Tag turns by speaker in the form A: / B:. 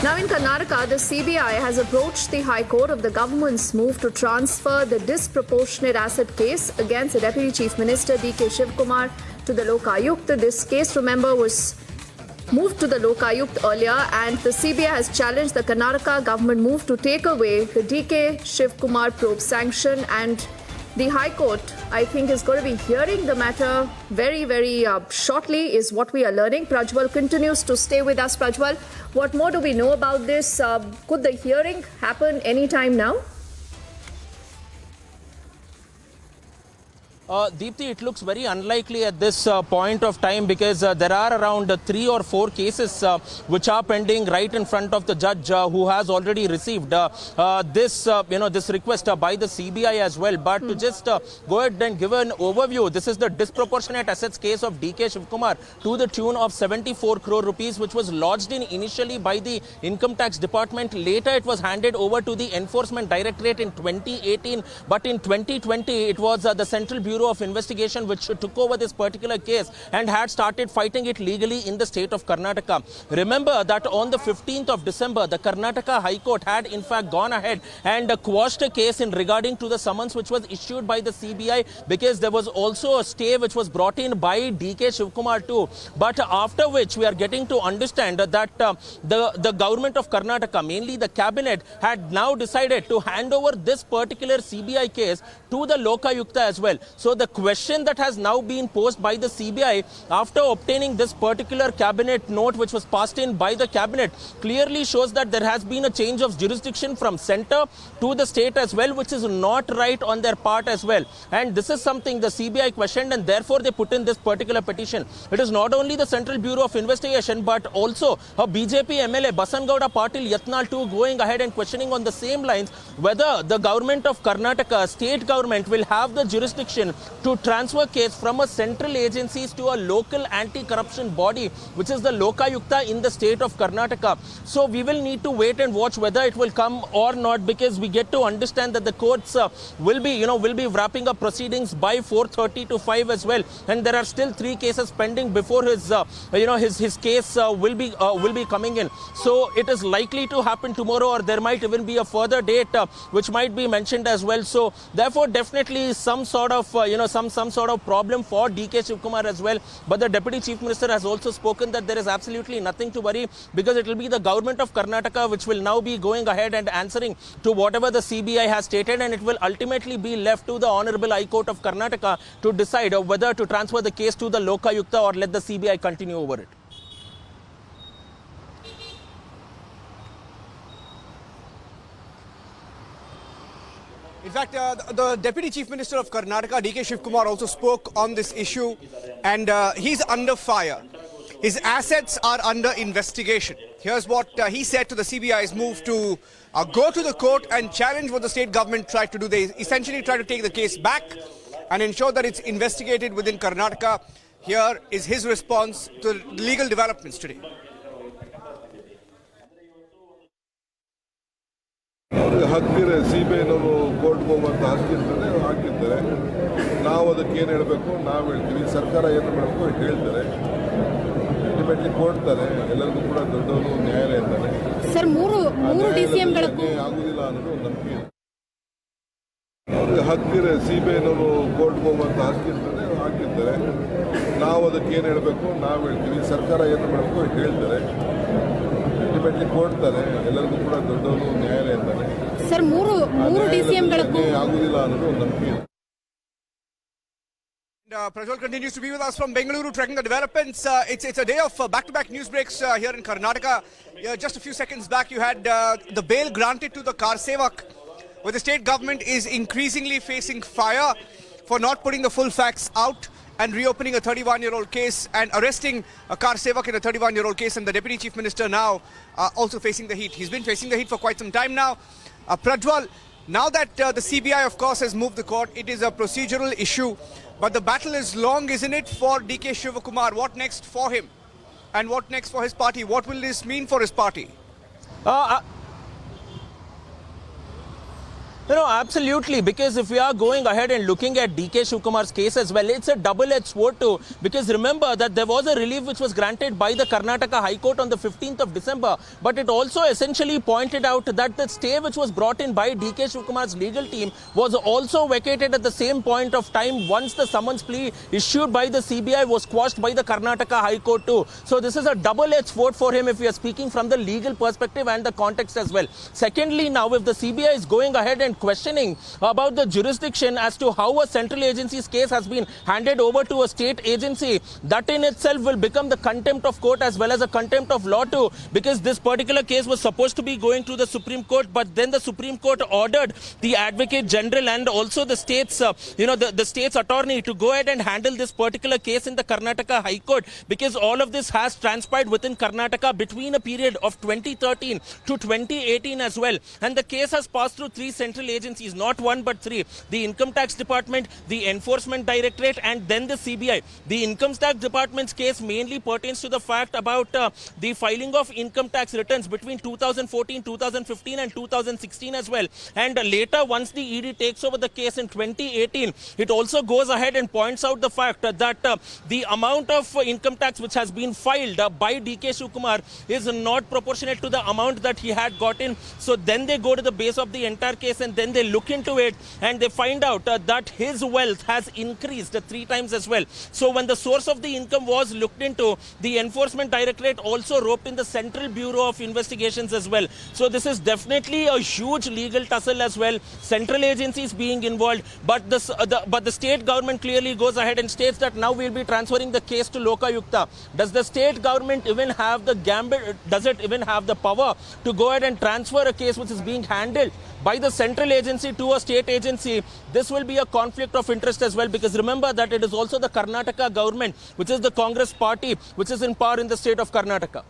A: Now in Karnataka, the CBI has approached the High Court of the government's move to transfer the disproportionate asset case against the Deputy Chief Minister D.K. Shivakumar to the Lokayukta. This case, remember, was moved to the Lokayukta earlier, and the CBI has challenged the Karnataka government move to take away the D.K. Shivakumar probe sanction, and the High Court, I think, is going to be hearing the matter very shortly, is what we are learning. Prajwal continues to stay with us. Prajwal, what more do we know about this? Could the hearing happen anytime now?
B: Deepthi, it looks very unlikely at this point of time, because there are around 3 or 4 cases which are pending right in front of the judge, who has already received this request by the CBI as well. But to just go ahead and give an overview, this is the disproportionate assets case of D.K. Shivakumar to the tune of 74 crore rupees, which was lodged in initially by the Income Tax Department. Later, it was handed over to the Enforcement Directorate in 2018. But in 2020, it was the Central Bureau of Investigation which took over this particular case and had started fighting it legally in the state of Karnataka. Remember that on the 15th of December, the Karnataka High Court had in fact gone ahead and quashed a case in regarding to the summons which was issued by the CBI, because there was also a stay which was brought in by D.K. Shivakumar too. But after which we are getting to understand that the government of Karnataka, mainly the cabinet, had now decided to hand over this particular CBI case to the Lokayukta as well. So the question that has now been posed by the CBI after obtaining this particular cabinet note which was passed in by the cabinet clearly shows that there has been a change of jurisdiction from center to the state as well, which is not right on their part as well. And this is something the CBI questioned, and therefore they put in this particular petition. It is not only the Central Bureau of Investigation but also a BJP MLA Basangauda Patil Yatnal too going ahead and questioning on the same lines whether the government of Karnataka, state government, will have the jurisdiction to transfer case from a central agencies to a local anti-corruption body, which is the Lokayukta in the state of Karnataka. So we will need to wait and watch whether it will come or not, because we get to understand that the courts will be wrapping up proceedings by 4:30 to 5 as well, and there are still 3 cases pending before his his case will be coming in. So it is likely to happen tomorrow, or there might even be a further date which might be mentioned as well. So therefore, definitely some sort of some sort of problem for D.K. Shivakumar as well. But the Deputy Chief Minister has also spoken that there is absolutely nothing to worry, because it will be the government of Karnataka which will now be going ahead and answering to whatever the CBI has stated, and it will ultimately be left to the Honorable High Court of Karnataka to decide whether to transfer the case to the Lokayukta or let the CBI continue over it.
C: In fact, the Deputy Chief Minister of Karnataka, D.K. Shivakumar, also spoke on this issue, and he's under fire. His assets are under investigation. Here's what he said to the CBI's move to go to the court and challenge what the state government tried to do. They essentially tried to take the case back and ensure that it's investigated within Karnataka. Here is his response to legal developments today.
D: ಹಾಕ್ತಿರೆ ಸಿಬಿಐನವರು ಕೋರ್ಟ್ಗೆ ಹೋಗುವಂತ ಹಾಕಿರ್ತಾರೆ ನಾವು ಅದಕ್ಕೆ ಏನು ಹೇಳಬೇಕು ನಾವು ಹೇಳ್ತೀವಿ, ಸರ್ಕಾರ ಏನು ಮಾಡಬೇಕು ಹೇಳ್ತಾರೆ, ಅಲ್ಟಿಮೇಟ್ಲಿ ಕೊಡ್ತಾರೆ. ಎಲ್ಲರಿಗೂ ಕೂಡ ದೊಡ್ಡವರು ನ್ಯಾಯಾಲಯ ಅಂತಾನೆ
E: ಸರ್. ಮೂರು ಡಿಸಿಎಂಗಳು
D: ಆಗುದಿಲ್ಲ ಅನ್ನೋದು ಒಂದು ನಂಬಿಕೆ. ಅವ್ರಿಗೆ ಹಾಕ್ತಿರೆ ಸಿಬಿಐನವರು ಕೋರ್ಟ್ಗೆ ಹೋಗುವಂತ ಹಾಕಿರ್ತಾರೆ, ನಾವು ಅದಕ್ಕೆ ಏನು ಹೇಳಬೇಕು ನಾವು ಹೇಳ್ತೀವಿ, ಸರ್ಕಾರ ಏನು ಮಾಡಬೇಕು ಹೇಳ್ತಾರೆ, ಅಲ್ಟಿಮೇಟ್ಲಿ ಕೊಡ್ತಾರೆ. ಎಲ್ಲರಿಗೂ ಕೂಡ ದೊಡ್ಡವರು ನ್ಯಾಯಾಲಯ ಅಂತಾನೆ
E: ಸರ್. ಮೂರು ಡಿಸಿಎಂಗಳು
D: ಆಗುದಿಲ್ಲ ಅನ್ನೋದು ಒಂದು ನಂಬಿಕೆ.
C: Prajwal continues to be with us from Bengaluru, tracking the developments. It's a day of back-to-back news breaks here in Karnataka. Just a few seconds back, you had the bail granted to the Kar Sevak, where the state government is increasingly facing fire for not putting the full facts out and reopening a 31-year-old case and arresting a Kar Sevak in a 31-year-old case. And the Deputy Chief Minister now also facing the heat. He's been facing the heat for quite some time now. Prajwal, now that the CBI, of course, has moved the court, it is a procedural issue. But the battle is long, isn't it, for D.K. Shivakumar? What next for him? And what next for his party? What will this mean for his party?
B: Absolutely, because if we are going ahead and looking at DK Shivakumar's case as well, it's a double-edged sword too, because remember that there was a relief which was granted by the Karnataka High Court on the 15th of December, but it also essentially pointed out that the stay which was brought in by DK Shivakumar's legal team was also vacated at the same point of time once the summons plea issued by the CBI was quashed by the Karnataka High Court too. So this is a double-edged sword for him if we are speaking from the legal perspective and the context as well. Secondly, now if the CBI is going ahead and questioning about the jurisdiction as to how a central agency's case has been handed over to a state agency, that in itself will become the contempt of court as well as a contempt of law too, because this particular case was supposed to be going to the Supreme Court, but then the Supreme Court ordered the Advocate General and also the state's the state's attorney to go ahead and handle this particular case in the Karnataka High Court, because all of this has transpired within Karnataka between a period of 2013 to 2018 as well, and the case has passed through three central agencies, not one but three: the Income Tax Department, the Enforcement Directorate, and then the CBI. The Income Tax Department's case mainly pertains to the fact about the filing of income tax returns between 2014, 2015 and 2016 as well. And later, once the ED takes over the case in 2018, it also goes ahead and points out the fact that the amount of income tax which has been filed by DK Shivakumar is not proportionate to the amount that he had gotten. So then they go to the base of the entire case and then they look into it and they find out that his wealth has increased 3 times as well. So when the source of the income was looked into, the Enforcement Directorate also roped in the Central Bureau of Investigations as well. So this is definitely a huge legal tussle as well. Central agencies being involved, but the state government clearly goes ahead and states that now we'll be transferring the case to Lokayukta. Does the state government even have the gambit? Does it even have the power to go ahead and transfer a case which is being handled by the central agency to a state agency? This will be a conflict of interest as well, because remember that it is also the Karnataka government, which is the Congress party, which is in power in the state of Karnataka.